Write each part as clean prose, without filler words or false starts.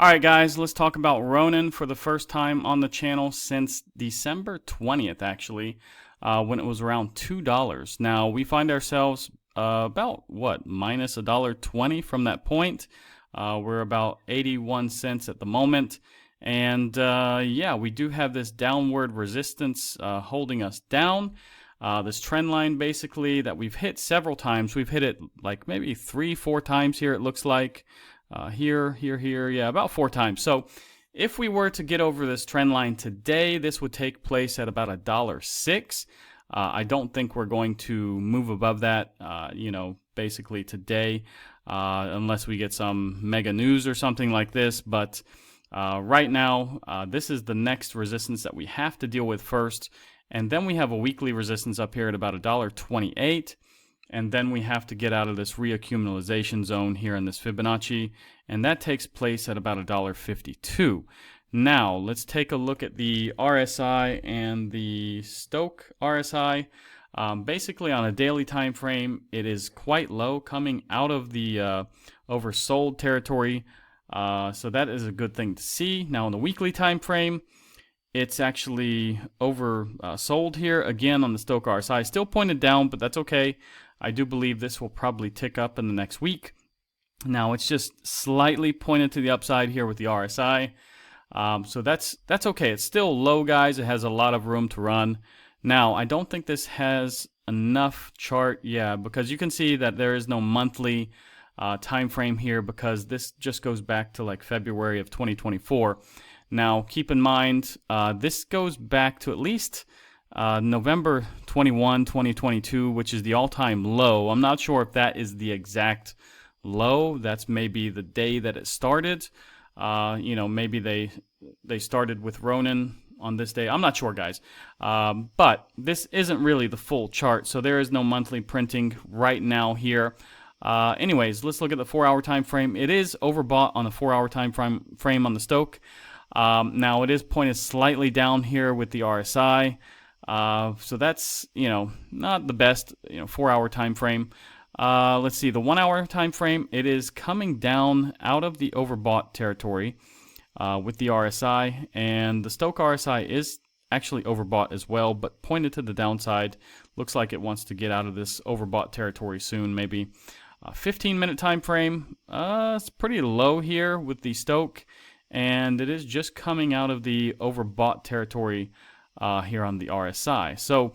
Alright guys, let's talk about Ronin for the first time on the channel since December 20th actually, when it was around $2. Now we find ourselves about, what, minus $1.20 from that point. We're about 81 cents at the moment. And yeah, we do have this downward resistance holding us down. This trend line basically that we've hit several times. We've hit it like maybe 3-4 times here it looks like. Here, yeah, about 4 times. So if we were to get over this trend line today, this would take place at about $1.06. I don't think we're going to move above that, basically today, unless we get some mega news or something like this. But right now, this is the next resistance that we have to deal with first. And then we have a weekly resistance up here at about $1.28. And then we have to get out of this reaccumulation zone here in this Fibonacci, and that takes place at about $1.52. Now, let's take a look at the RSI and the Stochc RSI. Basically, on a daily time frame, it is quite low, coming out of the oversold territory. So that is a good thing to see. Now, on the weekly time frame, it's actually oversold here again on the Stochc RSI. Still pointed down, but that's okay. I do believe this will probably tick up in the next week. Now it's just slightly pointed to the upside here with the RSI. So that's okay. It's still low, guys. It has a lot of room to run. Now, I don't think this has enough chart, because you can see that there is no monthly time frame here because this just goes back to like February of 2024. Now, keep in mind, this goes back to at least November 21, 2022, which is the all-time low. I'm not sure if that is the exact low. That's maybe the day that it started. Maybe they started with Ronin on this day. I'm not sure, guys. But this isn't really the full chart, so there is no monthly printing right now here. Anyways, let's look at the 4-hour time frame. It is overbought on the 4-hour time frame on the Stochc. Now it is pointed slightly down here with the RSI. So that's, not the best, 4-hour time frame. Let's see, the 1-hour time frame, it is coming down out of the overbought territory with the RSI, and the Stochc RSI is actually overbought as well, but pointed to the downside. Looks like it wants to get out of this overbought territory soon, maybe. 15-minute time frame, it's pretty low here with the Stochc, and it is just coming out of the overbought territory here on the RSI. So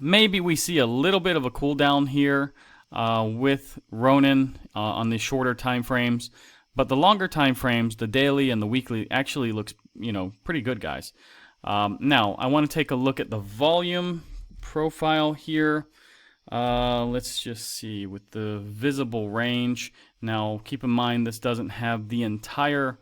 maybe we see a little bit of a cool down here with Ronin on the shorter time frames, but the longer time frames, the daily and the weekly, actually looks pretty good, guys. Now I want to take a look at the volume profile here. Let's just see with the visible range. Now keep in mind this doesn't have the entire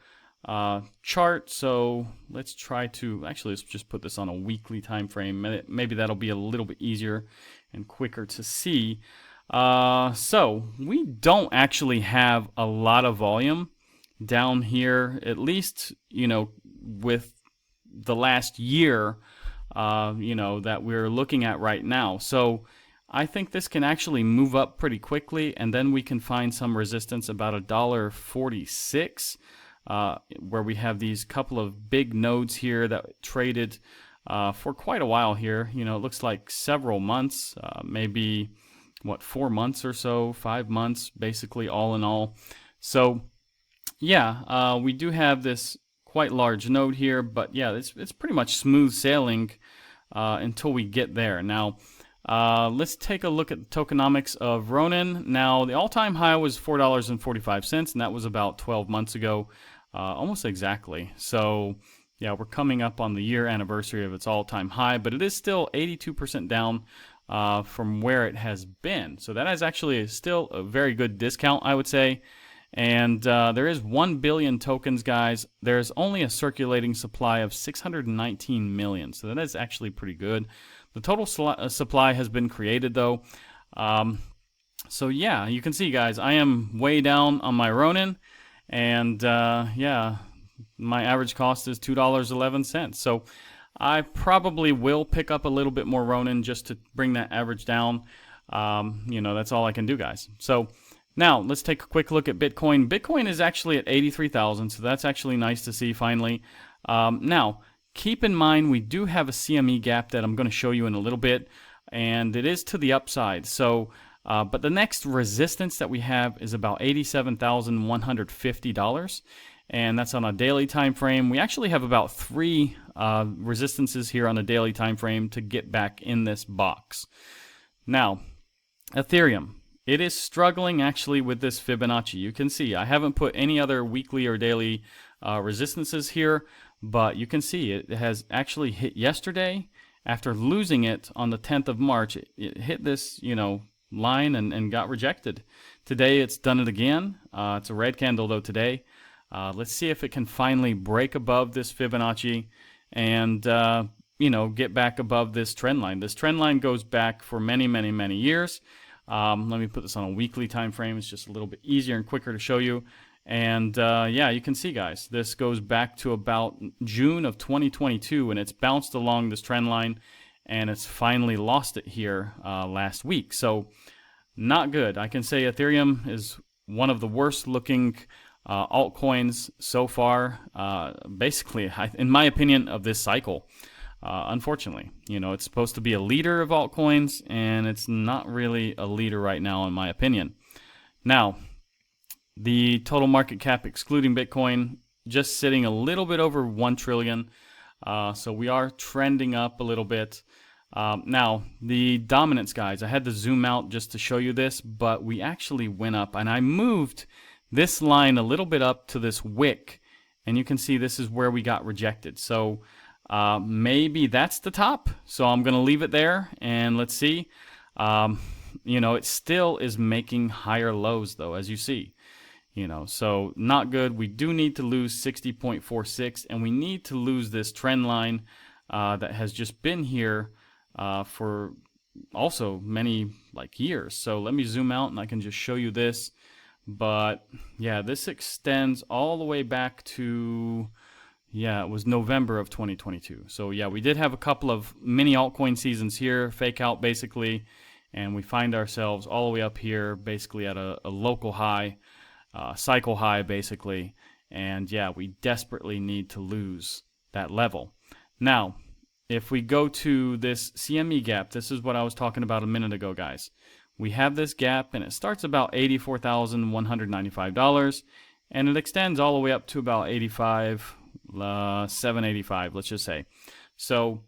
chart, so let's try to let's just put this on a weekly time frame. Maybe that'll be a little bit easier and quicker to see. So we don't actually have a lot of volume down here, at least with the last year that we're looking at right now. So I think this can actually move up pretty quickly, and then we can find some resistance about $1.46. Where we have these couple of big nodes here that traded for quite a while here. It looks like several months, maybe 4 months or so, 5 months, basically all in all. So yeah, we do have this quite large node here, but yeah, it's pretty much smooth sailing until we get there. Now let's take a look at the tokenomics of Ronin. Now the all-time high was $4.45, and that was about 12 months ago. Almost exactly. So yeah, we're coming up on the year anniversary of its all-time high, but it is still 82% down from where it has been. So that is actually still a very good discount, I would say. And there is 1 billion tokens, guys. There's only a circulating supply of 619 million. So that is actually pretty good. The total supply has been created, though. So yeah, you can see, guys, I am way down on my Ronin. And yeah, my average cost is $2.11. So I probably will pick up a little bit more Ronin just to bring that average down. That's all I can do, guys. So Now, let's take a quick look at Bitcoin. Bitcoin is actually at 83,000, so that's actually nice to see finally. Now, keep in mind we do have a CME gap that I'm going to show you in a little bit, and it is to the upside. So, but the next resistance that we have is about $87,150, and that's on a daily time frame. We actually have about 3 resistances here on a daily time frame to get back in this box. Now, Ethereum. It is struggling actually with this Fibonacci. You can see I haven't put any other weekly or daily resistances here, but you can see it has actually hit yesterday. After losing it on the 10th of March, it hit this, line and got rejected. Today it's done it again. It's a red candle though today. Let's see if it can finally break above this Fibonacci and get back above this trend line. This trend line goes back for many, many, many years. Let me put this on a weekly time frame. It's just a little bit easier and quicker to show you. And yeah, you can see, guys, this goes back to about June of 2022, and it's bounced along this trend line, and it's finally lost it here last week. So not good. I can say Ethereum is one of the worst looking altcoins so far, basically, in my opinion, of this cycle. Unfortunately, it's supposed to be a leader of altcoins, and it's not really a leader right now, in my opinion. Now, the total market cap, excluding Bitcoin, just sitting a little bit over 1 trillion. So we are trending up a little bit. Now, the dominance, guys, I had to zoom out just to show you this, but we actually went up, and I moved this line a little bit up to this wick, and you can see this is where we got rejected. So maybe that's the top. So I'm going to leave it there, and let's see. It still is making higher lows, though, as you see. So not good. We do need to lose 60.46, and we need to lose this trend line that has just been here for also many years. So let me zoom out, and I can just show you this. But yeah, this extends all the way back to, it was November of 2022. So yeah, we did have a couple of mini altcoin seasons here, fake out basically, and we find ourselves all the way up here basically at a local high, cycle high basically. And yeah, we desperately need to lose that level. Now, if we go to this CME gap, this is what I was talking about a minute ago, guys. We have this gap, and it starts about $84,195, and it extends all the way up to about 785, let's just say. So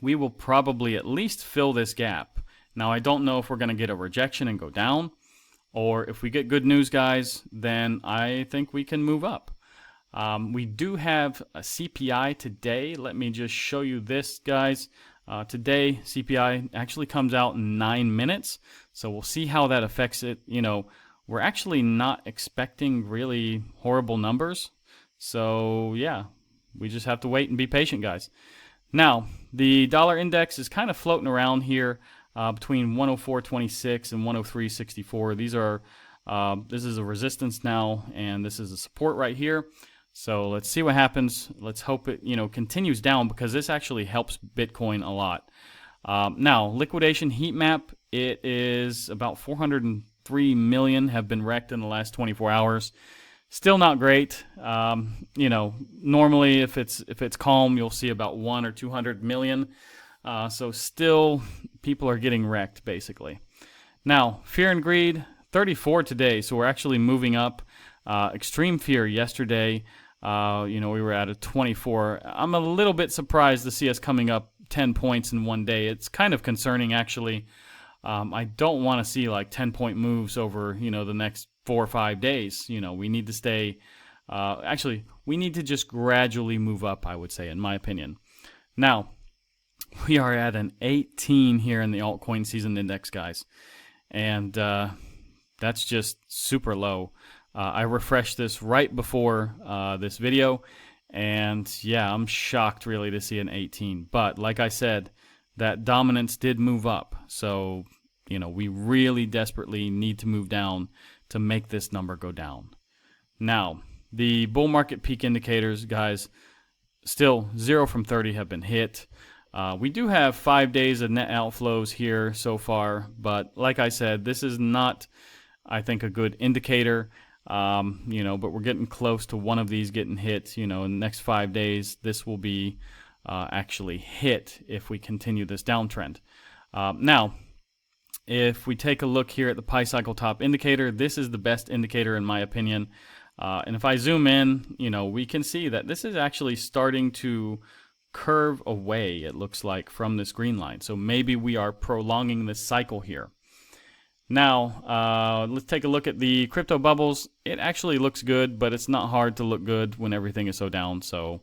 we will probably at least fill this gap. Now, I don't know if we're going to get a rejection and go down, or if we get good news, guys, then I think we can move up. We do have a CPI today. Let me just show you this, guys. Today, CPI actually comes out in 9 minutes, so we'll see how that affects it. We're actually not expecting really horrible numbers, so yeah, we just have to wait and be patient, guys. Now, the dollar index is kind of floating around here between 104.26 and 103.64. These are this is a resistance now, and this is a support right here. So let's see what happens. Let's hope it continues down, because this actually helps Bitcoin a lot. Now, liquidation heat map, it is about 403 million have been wrecked in the last 24 hours. Still not great. Normally if it's calm, you'll see about 100 or 200 million. So still people are getting wrecked basically. Now, fear and greed, 34 today, so we're actually moving up. Extreme fear yesterday, we were at a 24. I'm a little bit surprised to see us coming up 10 points in one day. It's kind of concerning, actually. I don't want to see 10-point moves over, the next 4 or 5 days. We need to stay, we need to just gradually move up, I would say, in my opinion. Now, we are at an 18 here in the altcoin season index, guys. And that's just super low. I refreshed this right before this video, and yeah, I'm shocked really to see an 18. But like I said, that dominance did move up. So, we really desperately need to move down to make this number go down. Now, the bull market peak indicators, guys, still 0 from 30 have been hit. We do have 5 days of net outflows here so far, but like I said, this is not I think, a good indicator. But we're getting close to one of these getting hit. In the next 5 days, this will be actually hit if we continue this downtrend. Now, if we take a look here at the Pi Cycle Top Indicator, this is the best indicator in my opinion. And if I zoom in, we can see that this is actually starting to curve away, it looks like, from this green line. So maybe we are prolonging this cycle here. Now, let's take a look at the crypto bubbles. It actually looks good, but it's not hard to look good when everything is so down. So,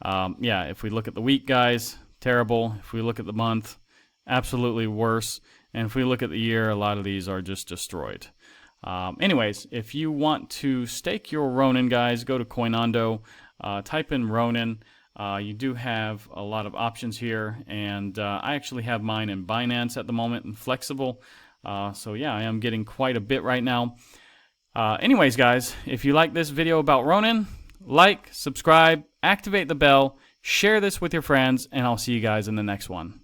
yeah, if we look at the week, guys, terrible. If we look at the month, absolutely worse. And if we look at the year, a lot of these are just destroyed. Anyways, if you want to stake your Ronin, guys, go to Coinondo, type in Ronin. You do have a lot of options here, and I actually have mine in Binance at the moment and Flexible. So yeah, I am getting quite a bit right now. Anyways, guys, if you like this video about Ronin, like, subscribe, activate the bell, share this with your friends, and I'll see you guys in the next one.